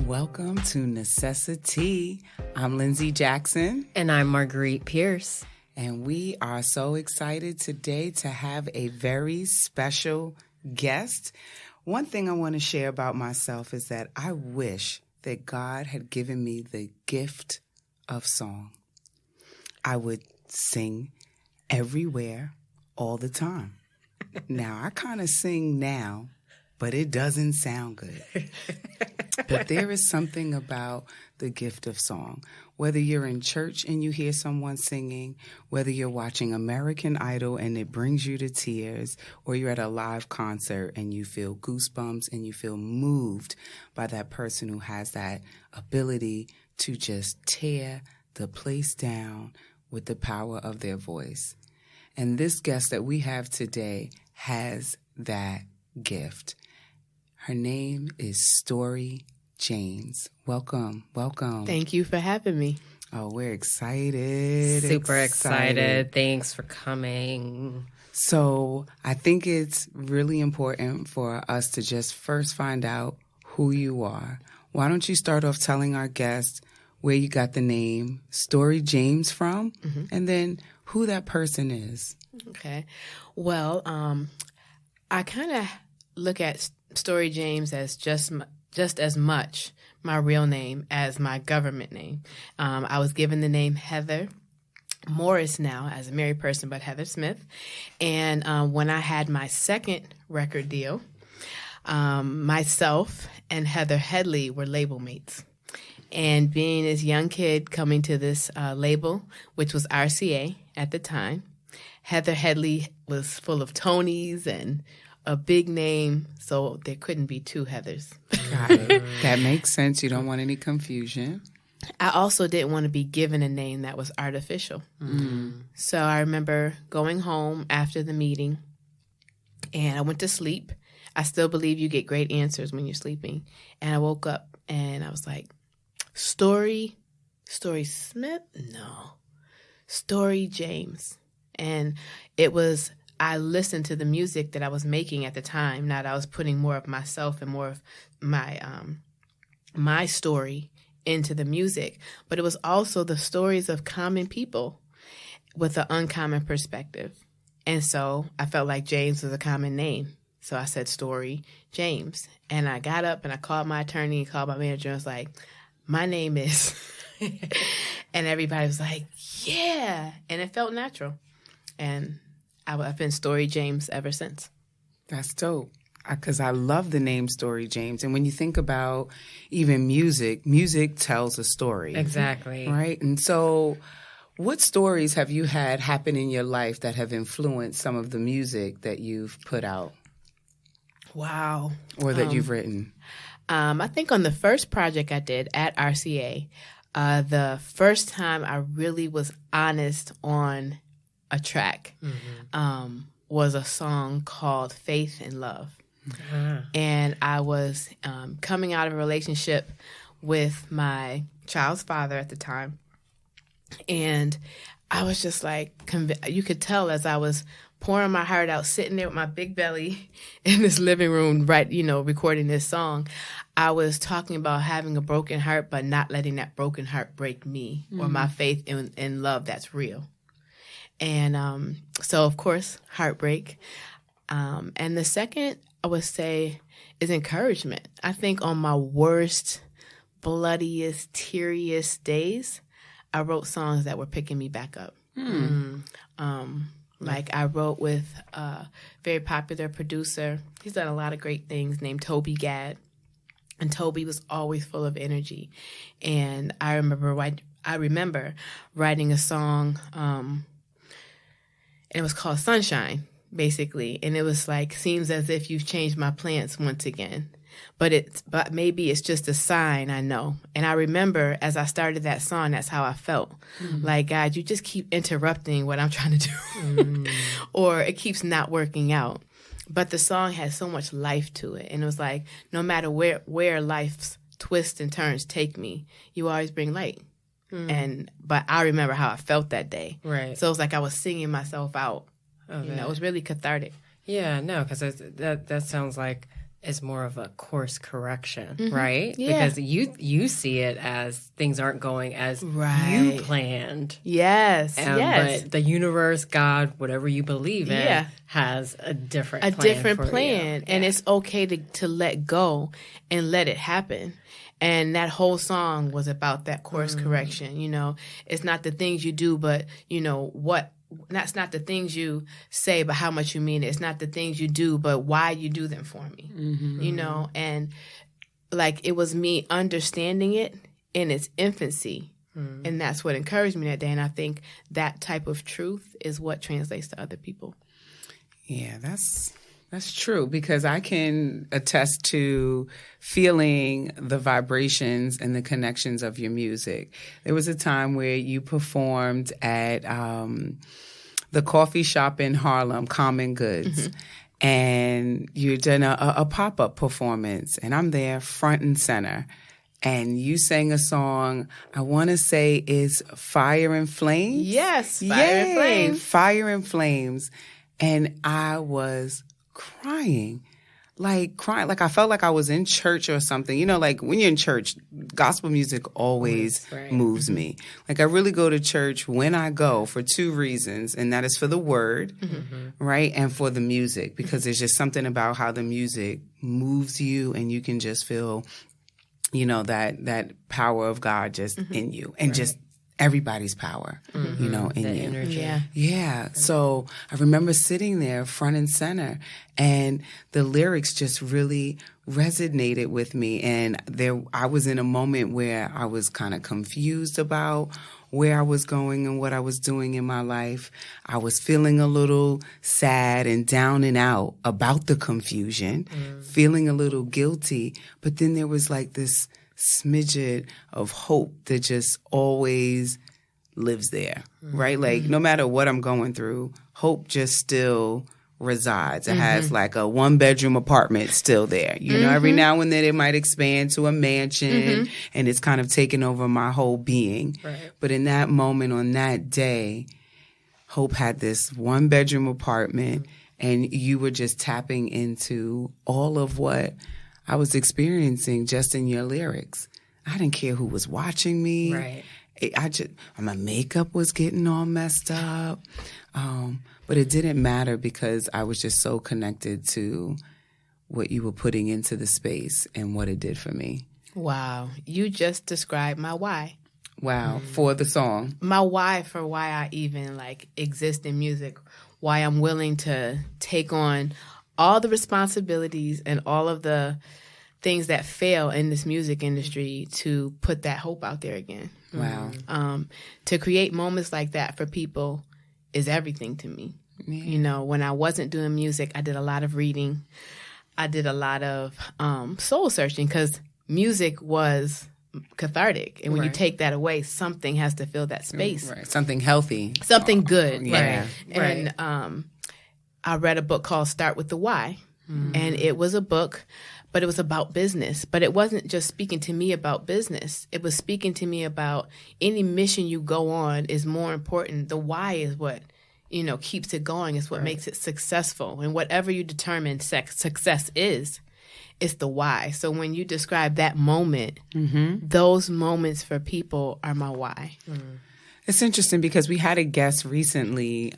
Welcome to Necessi-Tea. I'm Lindsay Jackson. And I'm Marguerite Pierce. And we are so excited today to have a very special guest. One thing I want to share about myself is that I wish that God had given me the gift of song. I would sing everywhere all the time. Now, I kind of sing now, but it doesn't sound good. But there is something about the gift of song. Whether you're in church and you hear someone singing, whether you're watching American Idol and it brings you to tears, or you're at a live concert and you feel goosebumps and you feel moved by that person who has that ability to just tear the place down with the power of their voice. And this guest that we have today has that gift. Her name is Stori James. Welcome. Thank you for having me. Oh, we're excited. Super excited. Thanks for coming. So I think it's really important for us to just first find out who you are. Why don't you start off telling our guests where you got the name Stori James from, and then who that person is. Okay. Well, I kind of look at Stori James as just as much my real name as my government name. I was given the name Heather Morris now as a married person, but Heather Smith. And when I had my second record deal, myself and Heather Headley were label mates. And being this young kid coming to this label, which was RCA at the time, Heather Headley was full of Tonys and a big name, so there couldn't be two Heathers. Got it. That makes sense. You don't want any confusion. I also didn't want to be given a name that was artificial. So I remember going home after the meeting, and I went to sleep. I still believe you get great answers when you're sleeping. And I woke up, and I was like, Stori Smith? No. Stori James. And it was, I listened to the music that I was making at the time. Now that I was putting more of myself and more of my story into the music. But it was also the stories of common people with an uncommon perspective. And so I felt like James was a common name. So I said Stori James. And I got up and I called my attorney and called my manager and was like, my name is, and everybody was like, yeah. And it felt natural. And I've been Stori James ever since. That's dope. Because I love the name Stori James. And when you think about even music tells a story. Exactly. Right? And so what stories have you had happen in your life that have influenced some of the music that you've put out? Wow. Or that you've written? I think on the first project I did at RCA, the first time I really was honest on a track was a song called Faith and Love. And I was coming out of a relationship with my child's father at the time. And I was just like, you could tell as I was pouring my heart out, sitting there with my big belly in this living room, recording this song. I was talking about having a broken heart, but not letting that broken heart break me or my faith in love that's real. And so, of course, heartbreak. And the second, I would say, is encouragement. I think on my worst, bloodiest, teariest days, I wrote songs that were picking me back up. Like I wrote with a very popular producer. He's done a lot of great things, named Toby Gadd. And Toby was always full of energy. And I remember writing a song, and it was called Sunshine, basically. And it was like, seems as if you've changed my plans once again. But maybe it's just a sign, I know. And I remember as I started that song, that's how I felt. Like, God, you just keep interrupting what I'm trying to do. Or it keeps not working out. But the song has so much life to it. And it was like, no matter where life's twists and turns take me, you always bring light. But I remember how I felt that day. Right. So it was like I was singing myself out. It was really cathartic. Yeah, no, because that sounds like is more of a course correction, right? Yeah. Because you see it as things aren't going as you planned. Yes. But the universe, God, whatever you believe in, has a different plan. And it's okay to let go and let it happen. And that whole song was about that course correction. You know, it's not the things you do, but you know what. That's not the things you say, but how much you mean it. It's not the things you do, but why you do them for me. You know, and like it was me understanding it in its infancy. And that's what encouraged me that day. And I think that type of truth is what translates to other people. Yeah, that's true, because I can attest to feeling the vibrations and the connections of your music. There was a time where you performed at the coffee shop in Harlem, Common Goods, and you did a pop-up performance, and I'm there front and center. And you sang a song, I want to say is Fire and Flames? Yes, Fire and Flames. Fire and Flames. And I was crying. Like I felt like I was in church or something. You know, like when you're in church, gospel music always moves me. Like I really go to church when I go for two reasons, and that is for the word, right? And for the music, because there's just something about how the music moves you and you can just feel, you know, that power of God just in you, and just everybody's power, you know, in you. Energy. Yeah. So I remember sitting there front and center, and the lyrics just really resonated with me. And I was in a moment where I was kind of confused about where I was going and what I was doing in my life. I was feeling a little sad and down and out about the confusion, feeling a little guilty. But then there was like this smidget of hope that just always lives there, right? Like no matter what I'm going through, hope just still resides. It has like a 1-bedroom apartment still there. You know, every now and then it might expand to a mansion and it's kind of taken over my whole being. Right. But in that moment, on that day, hope had this 1-bedroom apartment and you were just tapping into all of what I was experiencing just in your lyrics. I didn't care who was watching me. Right. My makeup was getting all messed up. But it didn't matter because I was just so connected to what you were putting into the space and what it did for me. Wow. You just described my why. Wow. For the song. My why for why I even exist in music, why I'm willing to take on all the responsibilities and all of the things that fail in this music industry to put that hope out there again. Wow. To create moments like that for people is everything to me. Yeah. You know, when I wasn't doing music, I did a lot of reading. I did a lot of soul searching because music was cathartic. And when you take that away, something has to fill that space. Right. Something healthy. Something good. Yeah. Right. And I read a book called Start with the Why. And it was a book, but it was about business. But it wasn't just speaking to me about business. It was speaking to me about any mission you go on is more important. The why is what, you know, keeps it going. It's what makes it successful. And whatever you determine success is, it's the why. So when you describe that moment, those moments for people are my why. It's interesting because we had a guest recently,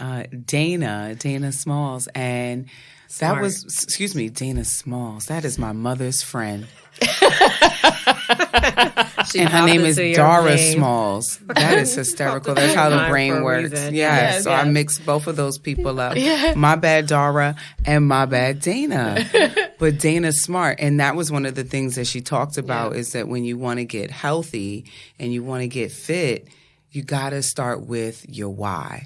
Dana Smalls, and that was, Dana Smalls. That is my mother's friend. And her name is Dara Smalls. That is hysterical. That's how the brain works. Yes. So I mixed both of those people up. My bad, Dara, and my bad, Dana. But Dana's smart. And that was one of the things that she talked about is that when you want to get healthy and you want to get fit, you got to start with your why.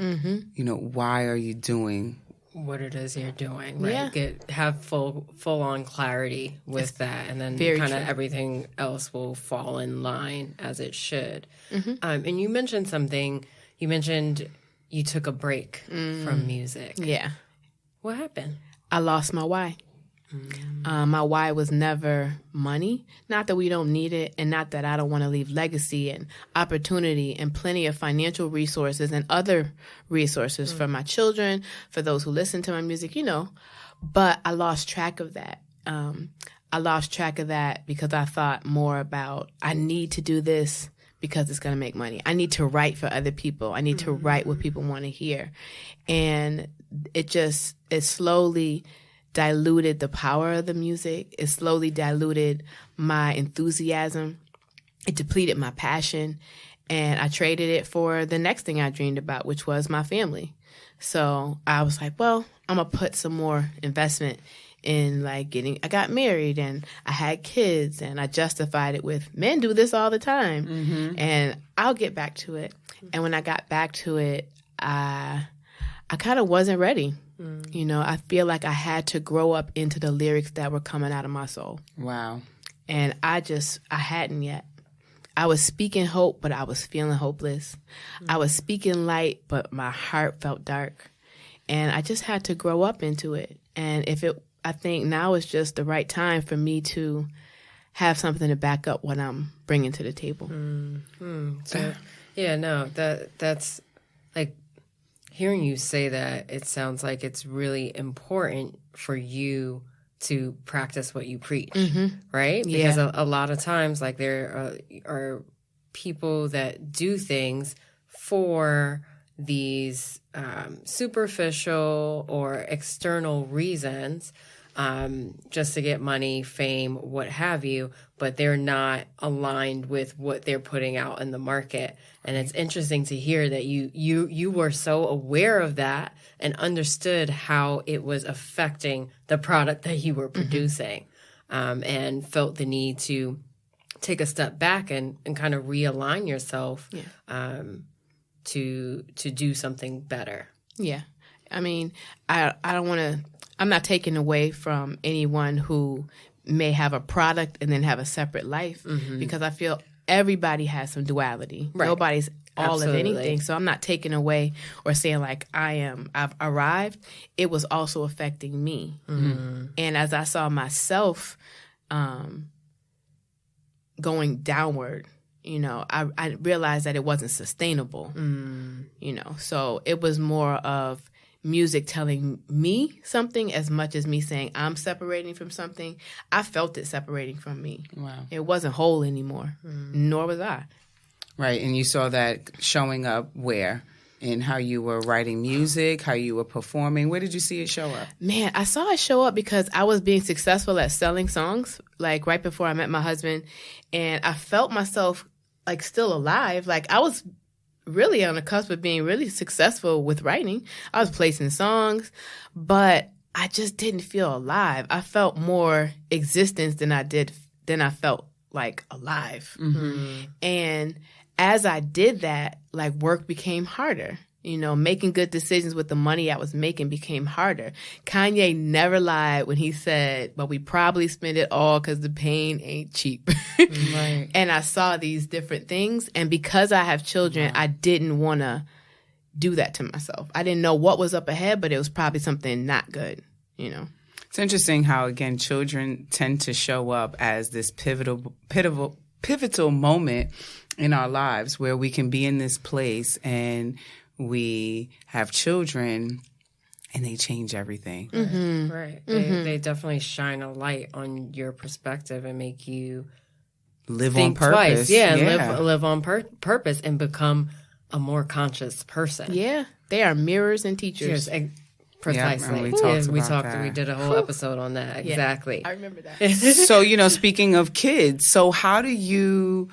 You know, why are you doing what it is you're doing, right? Have full on clarity with that, and then kind of everything else will fall in line as it should. And you mentioned something. You mentioned you took a break from music. Yeah. What happened? I lost my why. My why was never money. Not that we don't need it, and not that I don't want to leave legacy and opportunity and plenty of financial resources and other resources for my children, for those who listen to my music, you know. But I lost track of that. I lost track of that because I thought more about, I need to do this because it's going to make money. I need to write for other people. I need to write what people want to hear. And it slowly diluted the power of the music. It slowly diluted my enthusiasm. It depleted my passion. And I traded it for the next thing I dreamed about, which was my family. So I was like, well, I'm going to put some more investment in I got married and I had kids, and I justified it with, men do this all the time, and I'll get back to it. And when I got back to it, I kind of wasn't ready. You know, I feel like I had to grow up into the lyrics that were coming out of my soul. Wow. And I hadn't yet. I was speaking hope, but I was feeling hopeless. I was speaking light, but my heart felt dark. And I just had to grow up into it. And I think now is just the right time for me to have something to back up what I'm bringing to the table. So, that's like, hearing you say that, it sounds like it's really important for you to practice what you preach, right? Because a lot of times, like, there are people that do things for these superficial or external reasons, just to get money, fame, what have you, but they're not aligned with what they're putting out in the market. And it's interesting to hear that you were so aware of that and understood how it was affecting the product that you were producing, and felt the need to take a step back and kind of realign yourself to do something better. Yeah. I mean, I don't want to, I'm not taking away from anyone who may have a product and then have a separate life, because I feel everybody has some duality. Right. Nobody's all of anything. So I'm not taking away or saying like I've arrived. It was also affecting me. And as I saw myself going downward, you know, I realized that it wasn't sustainable, you know. So it was more of music telling me something as much as me saying I'm separating from something. I felt it separating from me. Wow. It wasn't whole anymore, nor was I. Right, and you saw that showing up where? In how you were writing music, how you were performing. Where did you see it show up? Man, I saw it show up because I was being successful at selling songs, like right before I met my husband, and I felt myself like still alive. Like I was really on the cusp of being really successful with writing. I was placing songs, but I just didn't feel alive. I felt more existence than I felt like alive. And as I did that, like work became harder. You know, making good decisions with the money I was making became harder. Kanye never lied when he said, but we probably spend it all because the pain ain't cheap. Right. And I saw these different things. And because I have children, I didn't want to do that to myself. I didn't know what was up ahead, but it was probably something not good, you know. It's interesting how, again, children tend to show up as this pivotal moment in our lives where we can be in this place and we have children and they change everything. Right. They definitely shine a light on your perspective and make you live think on purpose. Twice. Live on purpose and become a more conscious person. Yeah. They are mirrors and teachers. Precisely. We did a whole episode on that. Exactly. Yeah, I remember that. So, you know, speaking of kids, so how are your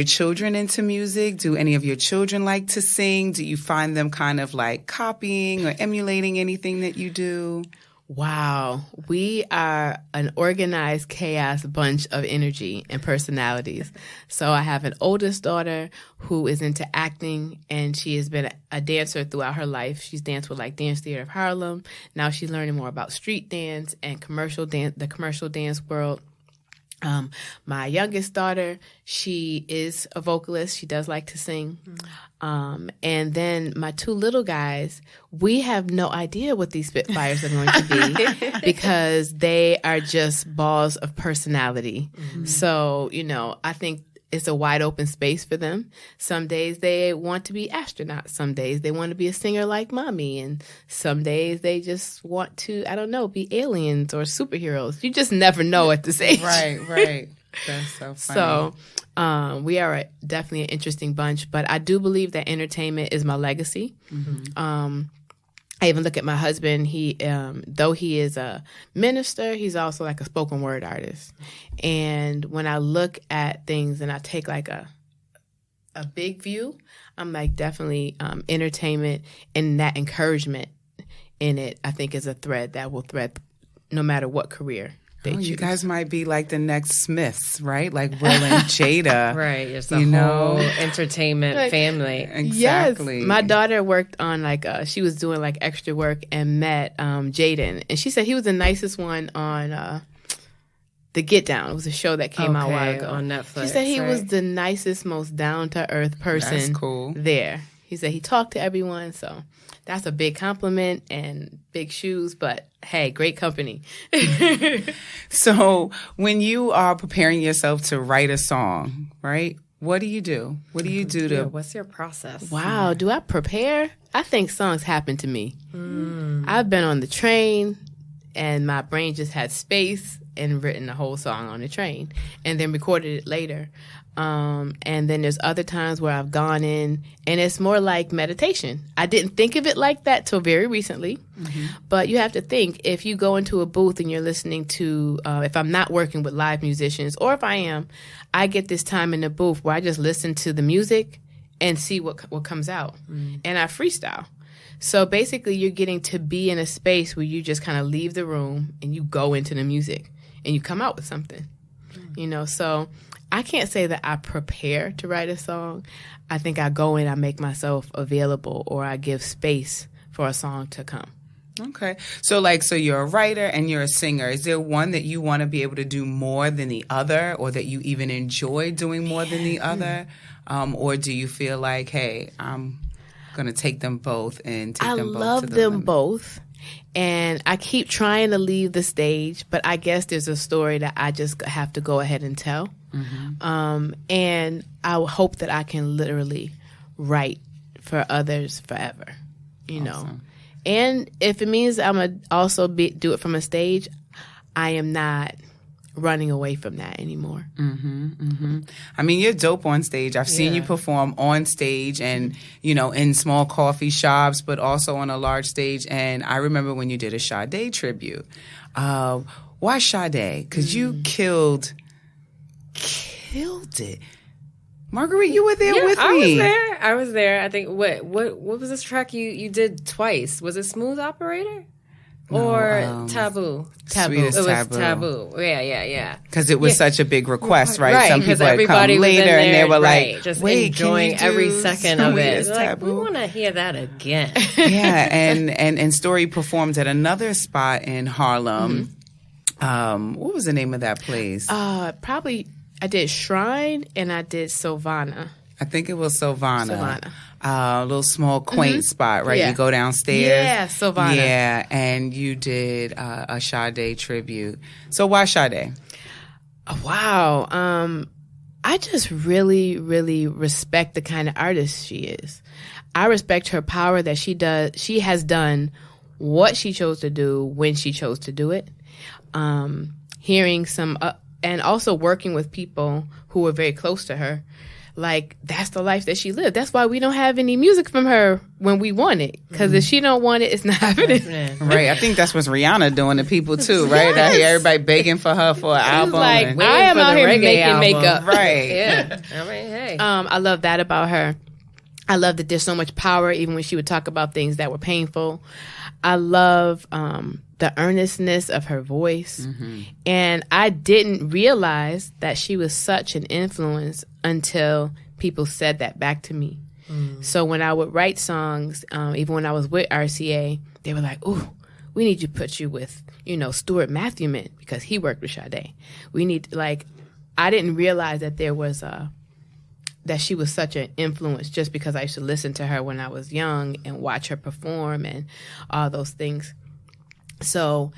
children into music? Do any of your children like to sing? Do you find them kind of like copying or emulating anything that you do? Wow. We are an organized chaos bunch of energy and personalities. So I have an oldest daughter who is into acting, and she has been a dancer throughout her life. She's danced with like Dance Theater of Harlem. Now she's learning more about street dance and the commercial dance world. My youngest daughter, she is a vocalist. She does like to sing. And then my two little guys, we have no idea what these Spitfires are going to be because they are just balls of personality. So, you know, I think it's a wide open space for them. Some days they want to be astronauts. Some days they want to be a singer like mommy. And some days they just want to, I don't know, be aliens or superheroes. You just never know at this age. Right. That's so funny. So we are definitely an interesting bunch. But I do believe that entertainment is my legacy. Mm-hmm. I even look at my husband. He, though he is a minister, he's also like a spoken word artist. And when I look at things and I take like a big view, I'm like definitely entertainment and that encouragement in it, I think is a thread that will thread no matter what career they choose. You guys might be like the next Smiths, right? Like Will and Jada. Right. It's a whole entertainment family. Exactly. Yes. My daughter worked on she was doing like extra work and met Jaden. And she said he was the nicest one on The Get Down. It was a show that came out a while ago. On Netflix. She said he was the nicest, most down-to-earth person there. He said he talked to everyone, so that's a big compliment and big shoes, but hey, great company. So when you are preparing yourself to write a song, right, what do you do? What do you do to... What's your process? Wow, do I prepare? I think songs happen to me. I've been on the train, and my brain just had space and written a whole song on the train and then recorded it later. And then there's other times where I've gone in and it's more like meditation. I didn't think of it like that till very recently, but you have to think, if you go into a booth and you're listening to, if I'm not working with live musicians, or if I am, I get this time in the booth where I just listen to the music and see what comes out. And I freestyle. So basically you're getting to be in a space where you just kind of leave the room and you go into the music and you come out with something, so I can't say that I prepare to write a song. I think I go in, I make myself available, or I give space for a song to come. Okay. So you're a writer and you're a singer. Is there one that you want to be able to do more than the other, or that you even enjoy doing more than the other? Or do you feel like, hey, I'm going to take them both and take them both to the limit? I love them both. And I keep trying to leave the stage, but I guess there's a story that I just have to go ahead and tell. And I hope that I can literally write for others forever, Awesome. And if it means I'm going to also do it from a stage, I am not running away from that anymore. I mean, you're dope on stage. I've seen you perform on stage and, in small coffee shops, but also on a large stage. And I remember when you did a Sade tribute. Why Sade? Because you killed it. Marguerite, you were there with me. I was there. I think, what was this track you did twice? Was it Smooth Operator? Or Taboo? Taboo. It was Taboo. Yeah. Because it was such a big request, right? Some people had come later and they were like, just wait, enjoying every second of it. Like, we want to hear that again. Yeah, and Stori performed at another spot in Harlem. What was the name of that place? Probably I did Shrine and I did Sylvana. I think it was Sylvana. A little small, quaint spot, right? Yeah. You go downstairs. Yeah, Sylvana. Yeah, and you did a Sade tribute. So why Sade? Wow. I just really, really respect the kind of artist she is. I respect her power that she does. She has done what she chose to do when she chose to do it. Hearing some, and also working with people who were very close to her. Like, that's the life that she lived. That's why we don't have any music from her when we want it. Because if she don't want it, it's not happening. Right. I think that's what Rihanna doing to people, too, right? I hear everybody begging for her for an album. Like, I am out here making makeup. Right. Yeah. I mean, hey. I love that about her. I love that there's so much power, even when she would talk about things that were painful. I love the earnestness of her voice. And I didn't realize that she was such an influence until people said that back to me. So when I would write songs, even when I was with RCA, they were like, ooh, we need to put you with, Stuart Matthewman, because he worked with Sade. We need, I didn't realize that there was that she was such an influence just because I used to listen to her when I was young and watch her perform and all those things. So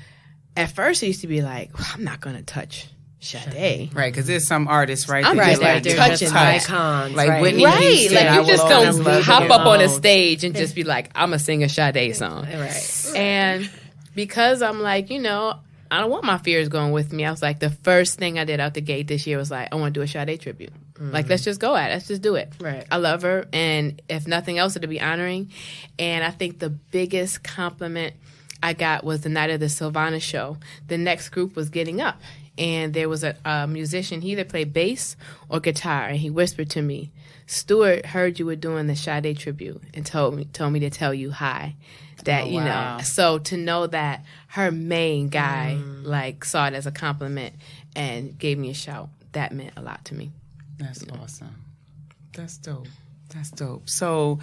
at first I used to be like, well, I'm not going to touch Sade. Right, because there's some artists, right? I'm that right there touching icons. Like right. Whitney Houston. Like you just don't hop up on a songs. stage and just be like, I'm going to sing a Sade song. Right. And because I'm like, I don't want my fears going with me. I was like, the first thing I did out the gate this year was like, I want to do a Sade tribute. Like, let's just go at it. Let's just do it. Right. I love her. And if nothing else, it'll be honoring. And I think the biggest compliment I got was the night of the Sylvana show. The next group was getting up. And there was a musician. He either played bass or guitar. And he whispered to me, Stuart heard you were doing the Sade tribute and told me to tell you hi. That, so to know that her main guy, saw it as a compliment and gave me a shout, that meant a lot to me. That's awesome. That's dope. That's dope. So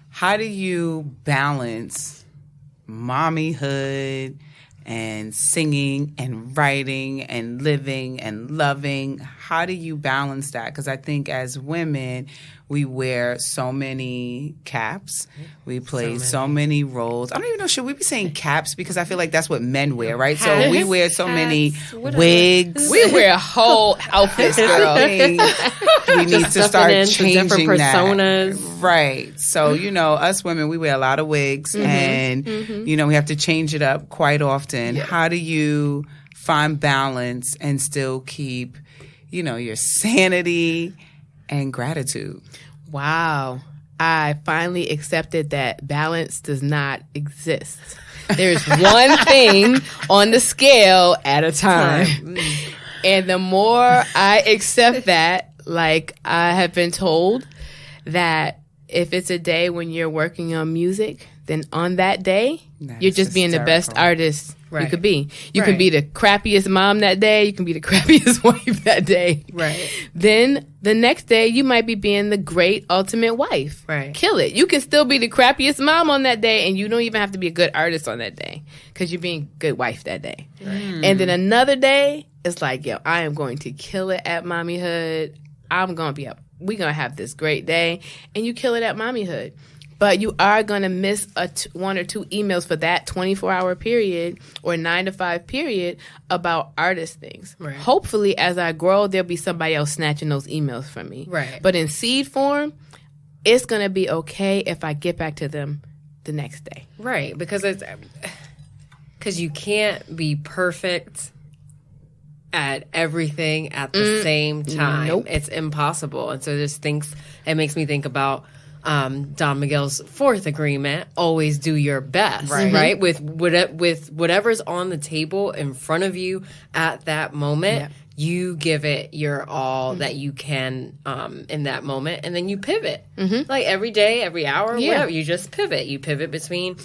how do you balance mommyhood and singing and writing and living and loving? How do you balance that? Because I think as women, we wear so many caps. We play so many roles. I don't even know, should we be saying caps? Because I feel like that's what men wear, right? So we wear so many wigs. We wear whole outfits, girl. We need to start changing different personas. That. Right. So, us women, we wear a lot of wigs and, we have to change it up quite often. Yeah. How do you find balance and still keep, your sanity and gratitude? Wow. I finally accepted that balance does not exist. There's one thing on the scale at a time. And the more I accept that, like I have been told that if it's a day when you're working on music, then on that day, you're just being the best artist you could be. You can be the crappiest mom that day. You can be the crappiest wife that day. Right. Then the next day, you might be being the great ultimate wife. Right. Kill it. You can still be the crappiest mom on that day, and you don't even have to be a good artist on that day because you're being a good wife that day. And then another day, it's like, I am going to kill it at mommyhood. I'm going to be up. We're going to have this great day, and you kill it at mommyhood. But you are going to miss one or two emails for that 24-hour period or 9 to 5 period about artist things. Right. Hopefully, as I grow, there'll be somebody else snatching those emails from me. Right. But in seed form, it's going to be okay if I get back to them the next day. Right. Because you can't be perfect at everything at the same time. Nope. It's impossible. And so it makes me think about Don Miguel's fourth agreement, always do your best, right? With whatever's on the table in front of you at that moment, you give it your all that you can in that moment, and then you pivot. Like every day, every hour, whatever, you just pivot. You pivot between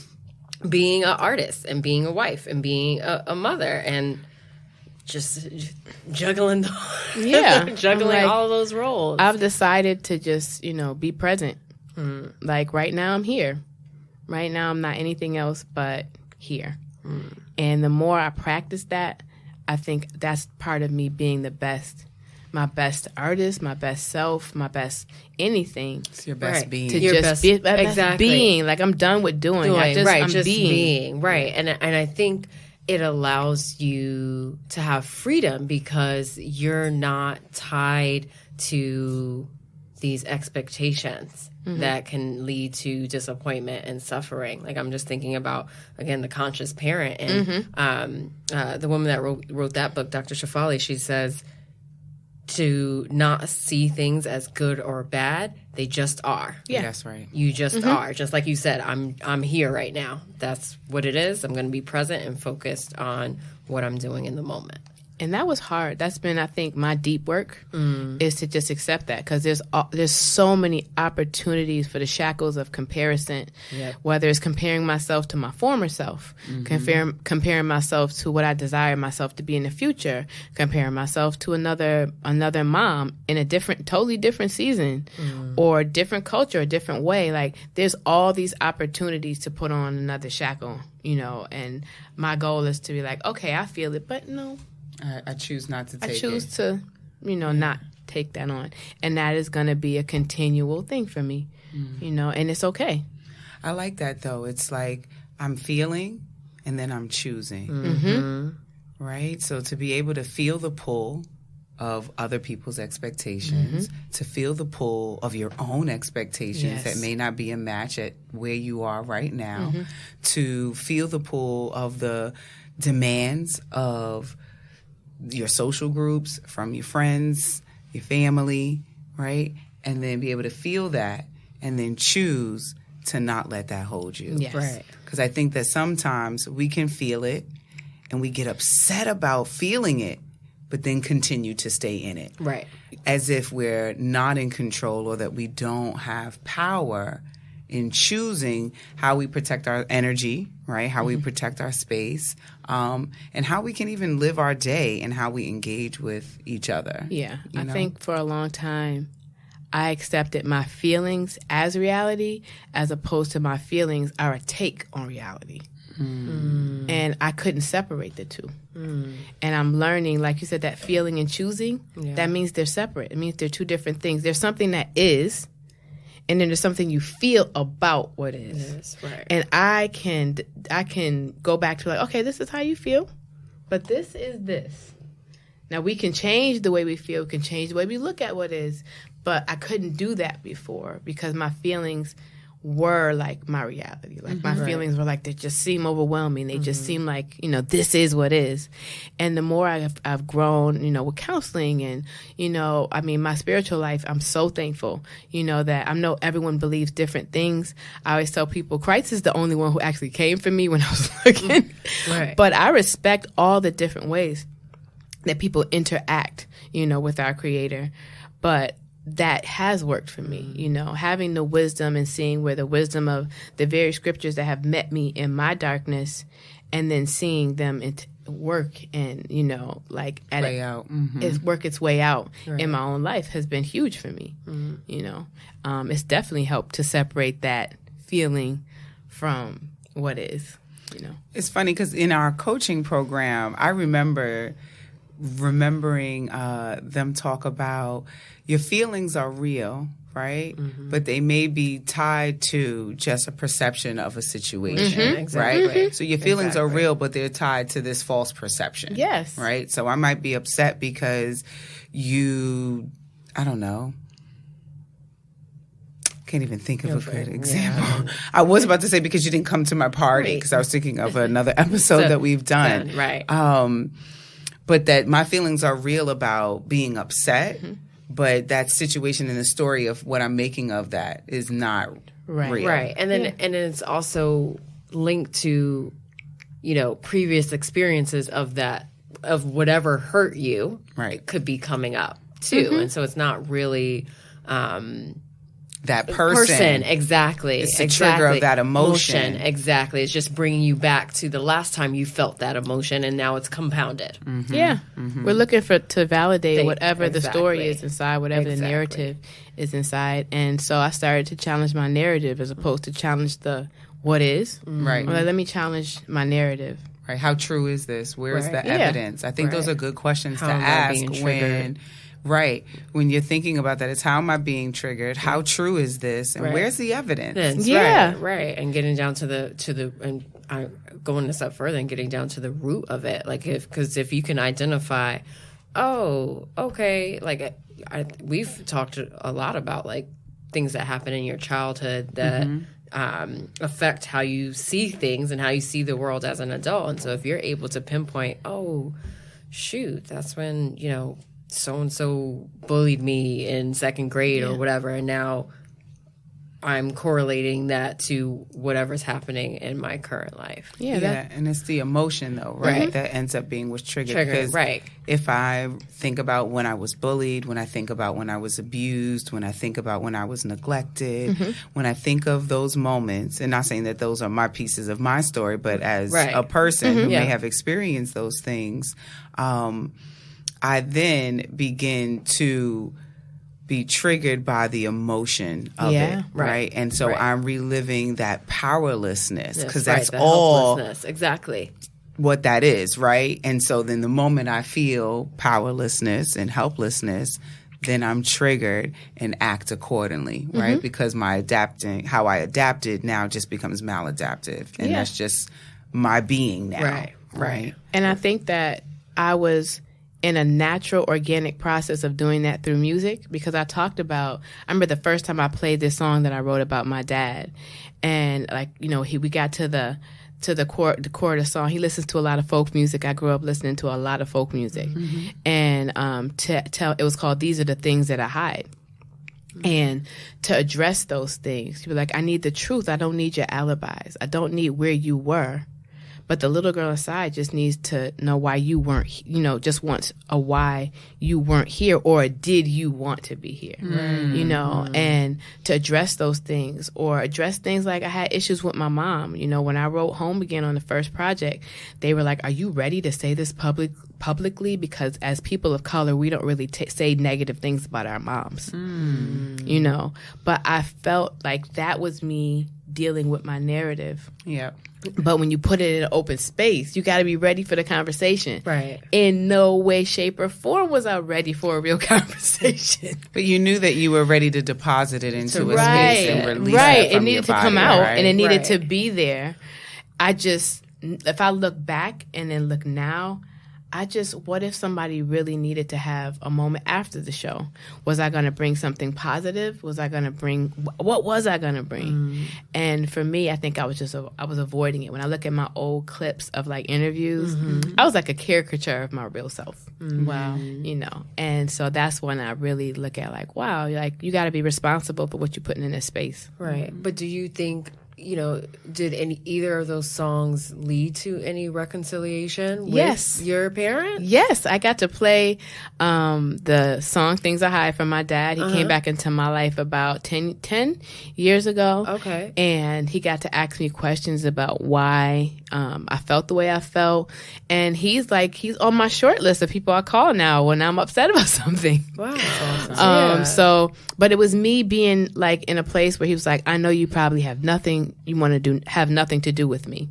being an artist and being a wife and being a mother and just juggling juggling all of those roles. I've decided to just, be present. Like right now I'm here. Right now I'm not anything else but here. And the more I practice that, I think that's part of me being the best, my best artist, my best self, my best anything. It's your best being. To just be my best being. Like I'm done with doing. I'm just being. Right. And I think it allows you to have freedom because you're not tied to these expectations that can lead to disappointment and suffering. Like I'm just thinking about, again, the conscious parent and the woman that wrote that book, Dr. Shefali, she says to not see things as good or bad. They just are. Yeah, that's right. You just are. Just like you said, I'm here right now. That's what it is. I'm going to be present and focused on what I'm doing in the moment. And that was hard. That's been, I think, my deep work is to just accept that because there's so many opportunities for the shackles of comparison, whether it's comparing myself to my former self, comparing myself to what I desire myself to be in the future, comparing myself to another mom in a totally different season or different culture, a different way. Like there's all these opportunities to put on another shackle, and my goal is to be like, okay, I feel it, but no. I choose not to take it. I choose to, not take that on. And that is going to be a continual thing for me, and it's okay. I like that, though. It's like I'm feeling and then I'm choosing. right? So to be able to feel the pull of other people's expectations, to feel the pull of your own expectations that may not be a match at where you are right now, to feel the pull of the demands of your social groups, from your friends, your family, right? And then be able to feel that and then choose to not let that hold you. Yes. Right. Because I think that sometimes we can feel it and we get upset about feeling it, but then continue to stay in it. Right. As if we're not in control or that we don't have power in choosing how we protect our energy, right? How we protect our space, and how we can even live our day and how we engage with each other. Yeah. You know? I think for a long time, I accepted my feelings as reality as opposed to my feelings are a take on reality. And I couldn't separate the two. And I'm learning, like you said, that feeling and choosing, that means they're separate. It means they're two different things. There's something that is, and then there's something you feel about what is. Yes, right. And I can go back to like, okay, this is how you feel, but this is this. Now we can change the way we feel, can change the way we look at what is, but I couldn't do that before because my feelings were like my reality. Like my feelings were like, they just seem overwhelming. They just seem like, this is what is. And the more I've grown, with counseling and, my spiritual life, I'm so thankful, that I know everyone believes different things. I always tell people Christ is the only one who actually came for me when I was looking. Right. But I respect all the different ways that people interact, with our Creator. But that has worked for me, having the wisdom and seeing where the wisdom of the very scriptures that have met me in my darkness and then seeing them work and, work its way out in my own life has been huge for me. It's definitely helped to separate that feeling from what is, It's funny because in our coaching program, I remembering them talk about your feelings are real, right? But they may be tied to just a perception of a situation, Exactly. right? So your feelings are real, but they're tied to this false perception. Yes. Right? So I might be upset because I don't know, can't even think of a good example. Yeah. I was about to say because you didn't come to my party because I was thinking of another episode that we've done. Right. But that my feelings are real about being upset, but that situation in the story of what I'm making of that is not real. Right. And then and it's also linked to, previous experiences of whatever hurt you could be coming up too. And so it's not really that person. Exactly. It's the trigger of that emotion. Exactly. It's just bringing you back to the last time you felt that emotion, and now it's compounded. Yeah. We're looking to validate whatever the story is inside, whatever the narrative is inside. And so I started to challenge my narrative as opposed to challenge the what is. Right. Well, let me challenge my narrative. Right. How true is this? Where is the evidence? I think those are good questions to ask when you're thinking about that. It's how am I being triggered? How true is this? And where's the evidence? Right. And getting down to the and going a step further and getting down to the root of it. Like because if you can identify, we've talked a lot about like things that happen in your childhood that affect how you see things and how you see the world as an adult. And so if you're able to pinpoint, that's when, so-and-so bullied me in second grade or whatever, and now I'm correlating that to whatever's happening in my current life. And it's the emotion, though, right? That ends up being what's triggered. Because if I think about when I was bullied, when I think about when I was abused, when I think about when I was neglected, when I think of those moments, and not saying that those are my pieces of my story, but as a person who may have experienced those things, I then begin to be triggered by the emotion of it, right? And so I'm reliving that powerlessness because that's all exactly what that is, right? And so then the moment I feel powerlessness and helplessness, then I'm triggered and act accordingly, right? Because how I adapted now just becomes maladaptive, and that's just my being now, right? And I think that I was in a natural, organic process of doing that through music, because I remember the first time I played this song that I wrote about my dad, and we got to the core of the song. He listens to a lot of folk music. I grew up listening to a lot of folk music, and it was called "These Are the Things That I Hide." And to address those things, you're like, I need the truth. I don't need your alibis. I don't need where you were. But the little girl inside just needs to know why you weren't, just wants a why you weren't here, or did you want to be here, and to address those things, or address things like I had issues with my mom. When I wrote Home Again on the first project, they were like, are you ready to say this publicly? Because as people of color, we don't really say negative things about our moms, But I felt like that was me dealing with my narrative. Yeah. But when you put it in an open space, you got to be ready for the conversation. Right. In no way, shape, or form was I ready for a real conversation. But you knew that you were ready to deposit it into a space and release it from it needed to body, come out, right? and it needed to be there. If I look back and then look now, what if somebody really needed to have a moment after the show? Was I going to bring something positive? What was I going to bring? And for me, I think I was avoiding it. When I look at my old clips of like interviews, I was like a caricature of my real self. Wow. And so that's when I really look at like, wow, like you got to be responsible for what you're putting in this space. Right. But do you think, did either of those songs lead to any reconciliation with your parents? Yes, I got to play the song Things I Hide from my dad. He came back into my life about 10 years ago. Okay. And he got to ask me questions about why I felt the way I felt. And he's on my short list of people I call now when I'm upset about something. Wow. That's awesome. But it was me being like in a place where he was like, I know you probably have nothing you want to do, have nothing to do with me.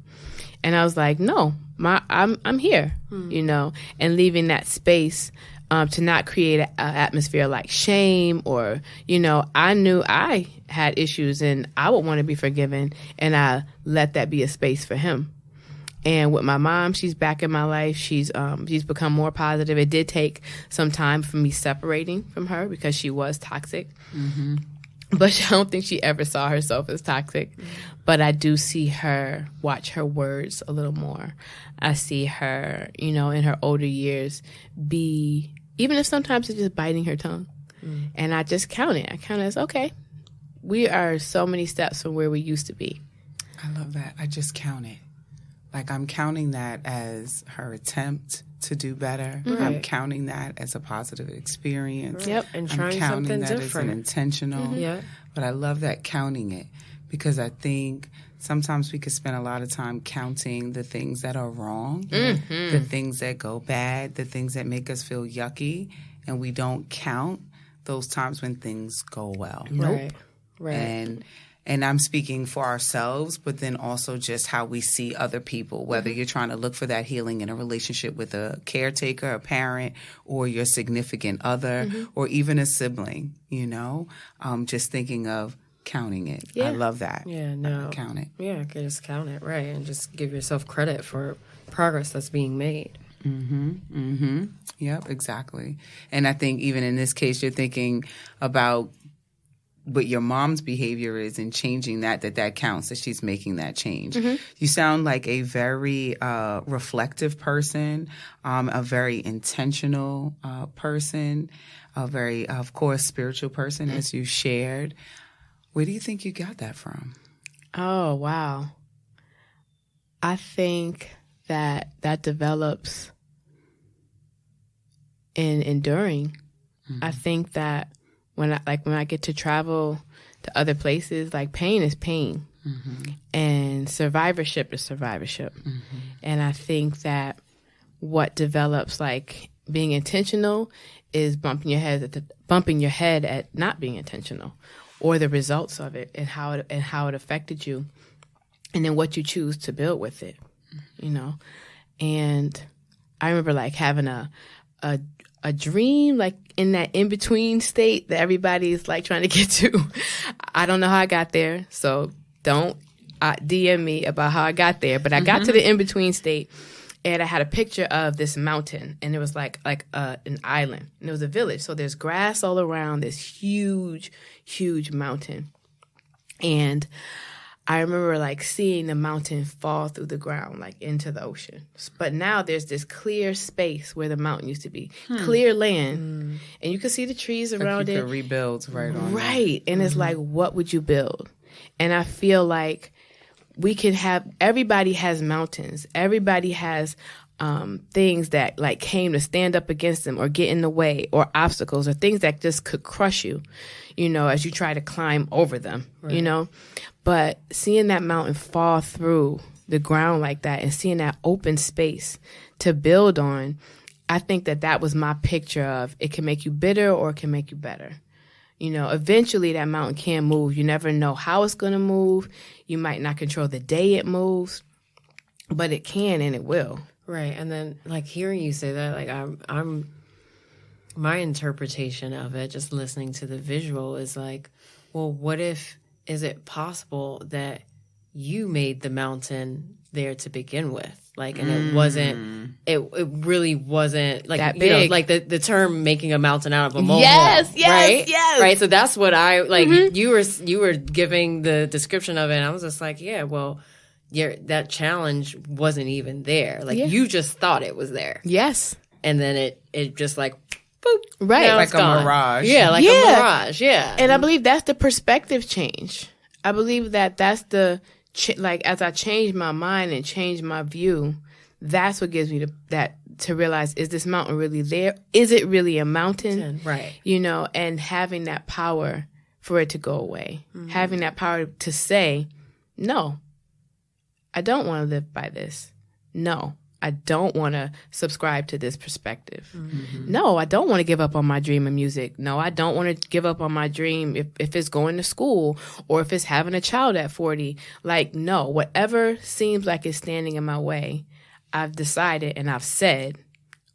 And I was like, no, I'm here, and leaving that space to not create an atmosphere like shame or, I knew I had issues and I would want to be forgiven, and I let that be a space for him. And with my mom, she's back in my life. She's become more positive. It did take some time for me separating from her because she was toxic. Mm-hmm. But I don't think she ever saw herself as toxic. But I do see her, watch her words a little more. I see her, in her older years be, even if sometimes it's just biting her tongue. And I just count it. I count it as, okay, we are so many steps from where we used to be. I love that. I just count it. Like I'm counting that as her attempt to do better. Right. I'm counting that as a positive experience. Yep, and trying something different. I'm counting that as an intentional. Mm-hmm. Yeah. But I love that counting it, because I think sometimes we could spend a lot of time counting the things that are wrong, the things that go bad, the things that make us feel yucky, and we don't count those times when things go well. Nope. Right. And I'm speaking for ourselves, but then also just how we see other people, whether you're trying to look for that healing in a relationship with a caretaker, a parent, or your significant other, or even a sibling, just thinking of counting it. Yeah. I love that. Yeah, no. Count it. Yeah, just count it, right, and just give yourself credit for progress that's being made. Yep, exactly. And I think even in this case, you're thinking about what your mom's behavior is and changing that counts, that she's making that change. You sound like a very reflective person, a very intentional person, a very, of course, spiritual person, as you shared. Where do you think you got that from? Oh, wow. I think that develops in enduring. I think that when I get to travel to other places, like pain is pain, and survivorship is survivorship. And I think that what develops, like being intentional, is bumping your head at not being intentional, or the results of it and how it affected you, and then what you choose to build with it, And I remember like having a dream, like in that in-between state that everybody's like trying to get to. I don't know how I got there, so don't DM me about how I got there. But I got to the in-between state, And I had a picture of this mountain, and it was like an island, and it was a village. So there's grass all around this huge, huge mountain. And I remember like seeing the mountain fall through the ground, like into the ocean. But now there's this clear space where the mountain used to be, clear land, and you can see the trees around it. You can rebuild right on. Right, and it's like, what would you build? And I feel like we can have, everybody has mountains. Everybody has things that like came to stand up against them or get in the way, or obstacles or things that just could crush you, as you try to climb over them, But seeing that mountain fall through the ground like that and seeing that open space to build on, I think that was my picture of it can make you bitter or it can make you better. Eventually that mountain can move. You never know how it's going to move. You might not control the day it moves, but it can and it will. Right. And then like hearing you say that, like I'm my interpretation of it, just listening to the visual, is like, well, is it possible that you made the mountain there to begin with? Like, and it really wasn't like that big. Like the term making a mountain out of a molehill. Yes, right? yes. Right. So that's what I like. You were giving the description of it, and I was just like, yeah, well, that challenge wasn't even there. Like you just thought it was there. Yes. And then it just like, boop. Right. Like a mirage. Yeah, like a mirage. Yeah. And I believe that's the perspective change. I believe that's the like as I change my mind and change my view, that's what gives me to realize, is this mountain really there? Is it really a mountain? Right. And having that power for it to go away. Having that power to say, no, I don't want to live by this. No, I don't want to subscribe to this perspective. No, I don't want to give up on my dream of music. No, I don't want to give up on my dream if it's going to school or if it's having a child at 40. Like, no, whatever seems like it's standing in my way, I've decided and I've said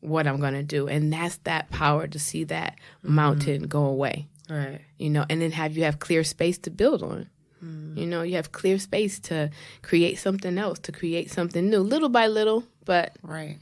what I'm going to do. And that's that power to see that mountain go away. Right. And then you have clear space to build on. You have clear space to create something else, to create something new, little by little, but... Right.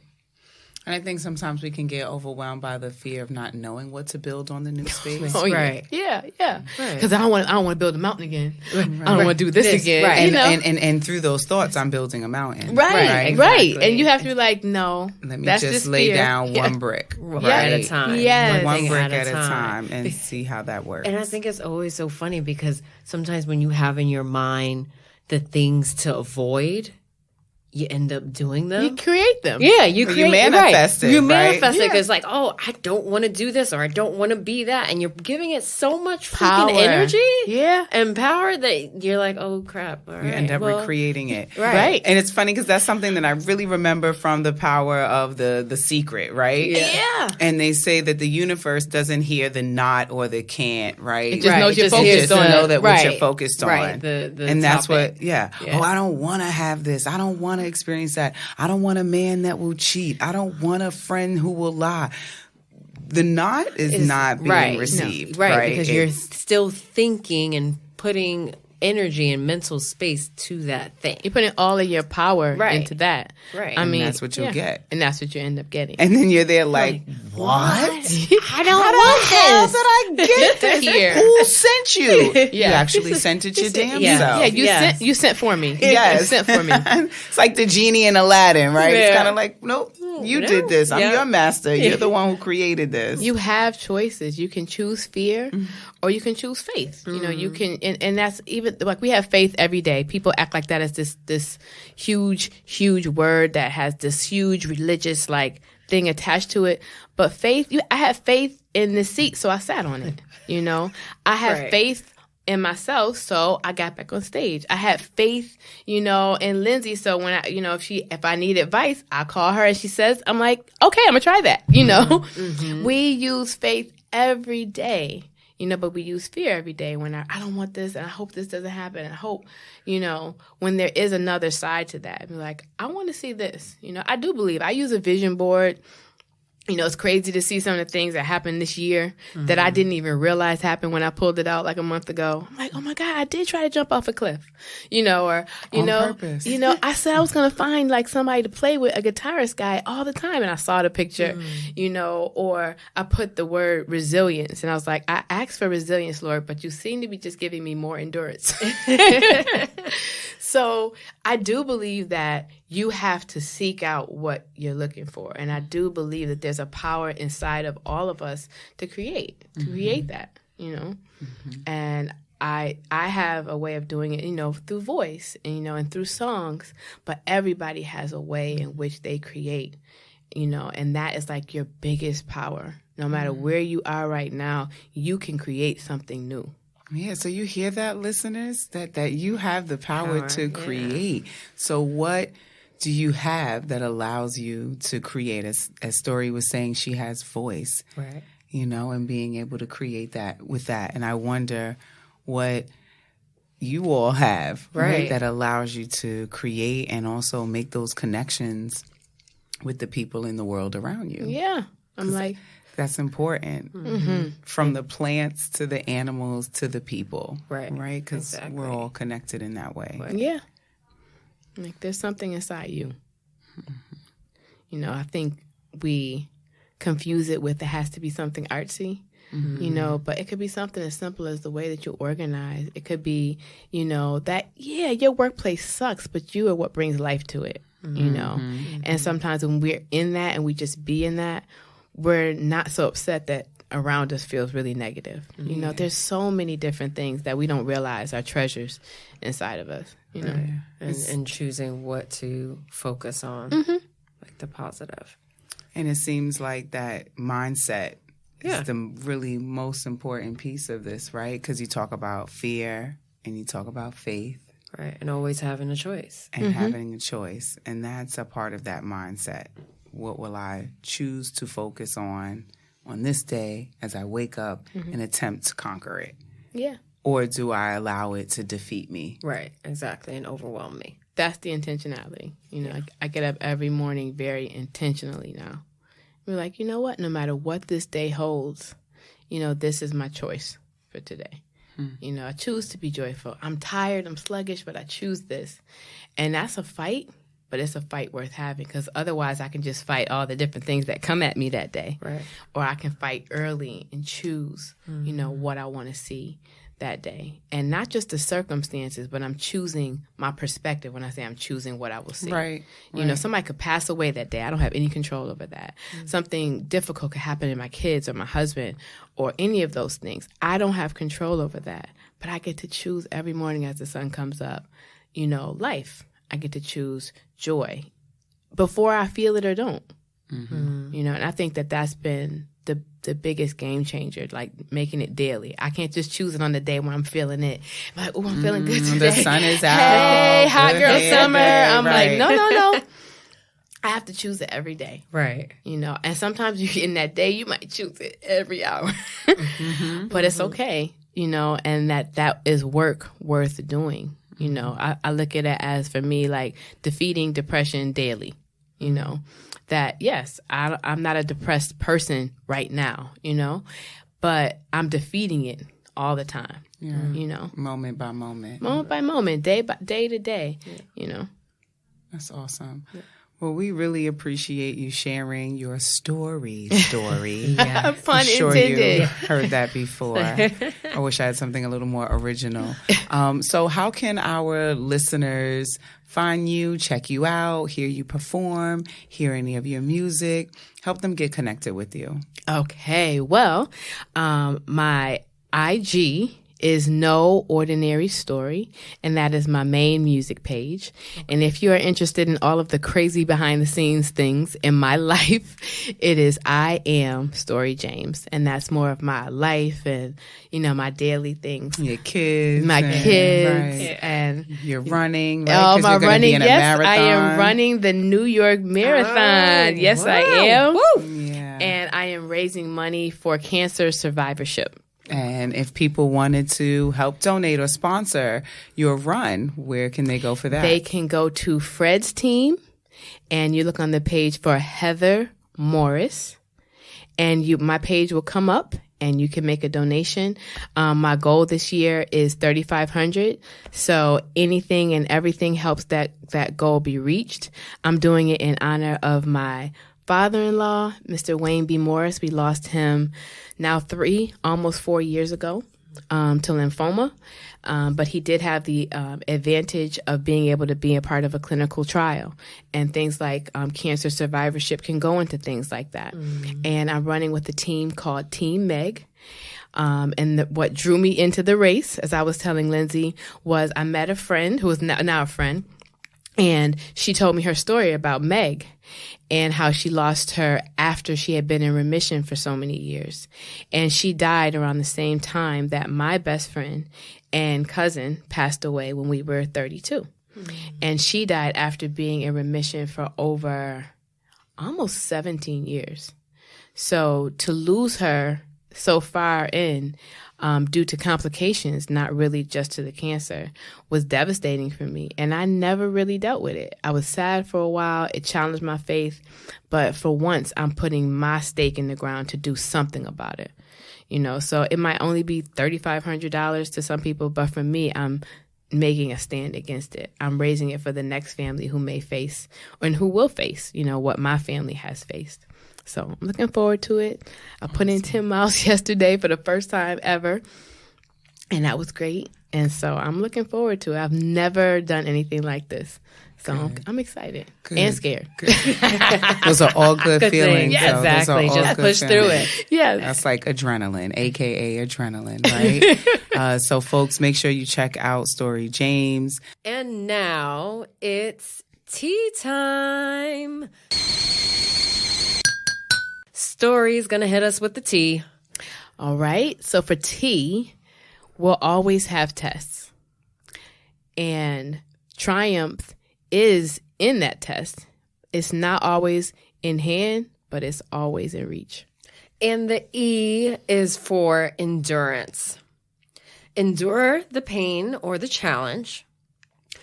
And I think sometimes we can get overwhelmed by the fear of not knowing what to build on the new space. Right. Yeah. Right. Because I don't want to build a mountain again. Right. I don't want to do this again. Right. And through those thoughts, I'm building a mountain. Right. Exactly. And you have to be like, no. Let me just lay down one brick. At a time. Yes. One brick at a time and see how that works. And I think it's always so funny because sometimes when you have in your mind the things to avoid, you end up doing them. You create them. Yeah, you manifest it. You manifest it because, like, oh, I don't want to do this or I don't want to be that. And you're giving it so much freaking energy and power that you're like, oh, crap. All right. You end up recreating it. Right. And it's funny because that's something that I really remember from the power of The Secret, right? Yeah. And they say that the universe doesn't hear the not or the can't, right? It just knows you're focused on know that what you're focused on. Right. The and that's topic. Oh, I don't want to have this. I don't want to experience that. I don't want a man that will cheat. I don't want a friend who will lie. The not is not being received. No. Right. Because you're still thinking and putting energy and mental space to that thing. You're putting all of your power into that. Right. I mean, that's what you'll get. And that's what you end up getting. And then you're there like, what? I don't want this. How did I get this here? Who sent you? You actually sent it your damn self. Yeah, you sent for me. Yes. You sent for me. It's like the genie in Aladdin, right? It's kind of like, nope, you did this. I'm your master. You're the one who created this. You have choices. You can choose fear or you can choose faith. You know, you can, and that's even, like, we have faith every day. People act like that is this huge word that has this huge religious, like, thing attached to it. But faith, I have faith in this seat, so I sat on it. You know, I have faith in myself, so I got back on stage. I had faith, you know, in Lindsay, so when I, you know, if I need advice, I call her and she says, I'm like, okay, I'm gonna try that. You know, we use faith every day. You know, but we use fear every day when I don't want this and I hope this doesn't happen. I hope, you know, when there is another side to that, be like, I want to see this. You know, I do believe I use a vision board You know, it's crazy to see some of the things that happened this year that I didn't even realize happened when I pulled it out like a month ago. I'm like, oh my God, I did try to jump off a cliff, you know, or, On purpose. you know, I said I was going to find like somebody to play with, a guitarist guy all the time. And I saw the picture, you know, or I put the word resilience and I was like, I asked for resilience, Lord, but you seem to be just giving me more endurance. So I do believe that you have to seek out what you're looking for. And I do believe that there's a power inside of all of us to create that, you know. And I have a way of doing it, you know, through voice and, you know, and through songs. But everybody has a way in which they create, you know, and that is like your biggest power. No matter where you are right now, you can create something new. Yeah, so you hear that, listeners, that you have the power to create. So what do you have that allows you to create? As Stori was saying, she has voice, right? You know, and being able to create that with that. And I wonder what you all have, right, that allows you to create and also make those connections with the people in the world around you. Yeah, I'm like... That's important. From the plants to the animals to the people. Right. Because we're all connected in that way. Yeah. Like there's something inside you. You know, I think we confuse it with it has to be something artsy. You know, but it could be something as simple as the way that you organize. It could be, you know, that, yeah, your workplace sucks, but you are what brings life to it, you know. And sometimes when we're in that and we just be in that, we're not so upset that around us feels really negative. You know, there's so many different things that we don't realize are treasures inside of us, you know. And choosing what to focus on, like the positive. And it seems like that mindset is the really most important piece of this, right? Because you talk about fear and you talk about faith. Right, and always having a choice. And having a choice. And that's a part of that mindset. What will I choose to focus on this day as I wake up and attempt to conquer it? Yeah. Or do I allow it to defeat me? Right, exactly, and overwhelm me. That's the intentionality. You know, I get up every morning very intentionally now. We're like, you know what? No matter what this day holds, you know, this is my choice for today. You know, I choose to be joyful. I'm tired, I'm sluggish, but I choose this. And that's a fight. But it's a fight worth having because otherwise I can just fight all the different things that come at me that day. Right. Or I can fight early and choose, you know, what I want to see that day. And not just the circumstances, but I'm choosing my perspective when I say I'm choosing what I will see. Right. You know, somebody could pass away that day. I don't have any control over that. Something difficult could happen to my kids or my husband or any of those things. I don't have control over that. But I get to choose every morning as the sun comes up, you know, life. I get to choose joy before I feel it or don't. You know, and I think that that's been the biggest game changer, like making it daily. I can't just choose it on the day when I'm feeling it. I'm like, oh, I'm feeling good today. The sun is out. Hey, hot girl summer. I'm like, no. I have to choose it every day. Right. You know, and sometimes you in that day, you might choose it every hour. But it's okay, you know, and that is work worth doing. You know, I look at it as, for me, like defeating depression daily, you know, that, yes, I'm not a depressed person right now, you know, but I'm defeating it all the time, you know. Moment by moment. Moment by moment, day to day, you know. That's awesome. Yeah. Well, we really appreciate you sharing your story. Yeah. Pun I'm sure intended. You heard that before. I wish I had something a little more original. So how can our listeners find you, check you out, hear you perform, hear any of your music, help them get connected with you? Okay. Well, my IG is No Ordinary Story, and that is my main music page. And if you are interested in all of the crazy behind-the-scenes things in my life, it is I Am Stori James, and that's more of my life and, you know, my daily things. Your kids. My kids. Right. And you're running, right? Oh, my running. Yes, marathon. I am running the New York Marathon. Yes, I am. Woo. Yeah. And I am raising money for cancer survivorship. And if people wanted to help donate or sponsor your run, where can they go for that? They can go to Fred's team, and you look on the page for Heather Morris, and my page will come up and you can make a donation. My goal this year is $3,500. So anything and everything helps that goal be reached. I'm doing it in honor of my father-in-law, Mr. Wayne B. Morris. We lost him now almost 4 years ago to lymphoma. But he did have the advantage of being able to be a part of a clinical trial, and things like cancer survivorship can go into things like that. And I'm running with a team called Team Meg. And what drew me into the race, as I was telling Lindsay, was I met a friend who is now a friend, and she told me her story about Meg and how she lost her after she had been in remission for so many years. And she died around the same time that my best friend and cousin passed away when we were 32. And she died after being in remission for over almost 17 years. So to lose her so far in, due to complications, not really just to the cancer, was devastating for me. And I never really dealt with it. I was sad for a while. It challenged my faith. But for once, I'm putting my stake in the ground to do something about it. So it might only be $3,500 to some people, but for me, I'm making a stand against it. I'm raising it for the next family who may face, and who will face, what my family has faced. So I'm looking forward to it. I put in 10 miles yesterday for the first time ever, and that was great. And so I'm looking forward to it. I've never done anything like this. So I'm excited and scared. Those are all good feelings. Yeah, exactly. Just push through it. Yeah. That's like adrenaline, a.k.a. adrenaline, right? So, folks, make sure you check out Stori James. And now it's tea time. Stori's going to hit us with the tea. All right. So for tea, we'll always have tests. And triumph is in that test. It's not always in hand, but it's always in reach. And the E is for endurance. Endure the pain or the challenge.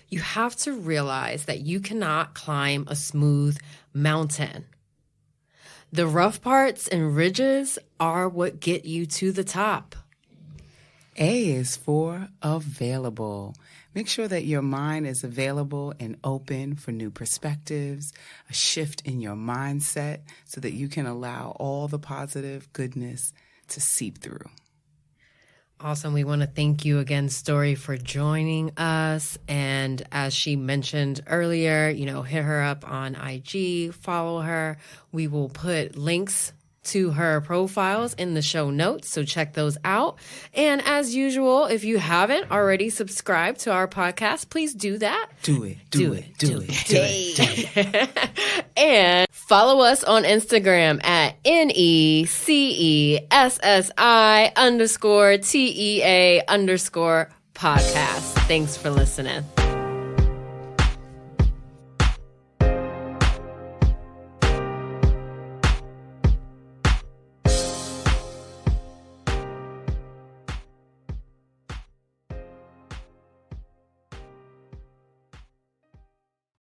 You have to realize that you cannot climb a smooth mountain. The rough parts and ridges are what get you to the top. A is for available. Make sure that your mind is available and open for new perspectives, a shift in your mindset so that you can allow all the positive goodness to seep through. Awesome. We want to thank you again, Stori, for joining us. And as she mentioned earlier, hit her up on IG, follow her. We will put links to her profiles in the show notes, so check those out. And as usual, if you haven't already subscribed to our podcast, please do that. Do it. And follow us on Instagram at NECESSI_TEA_podcast. Thanks for listening.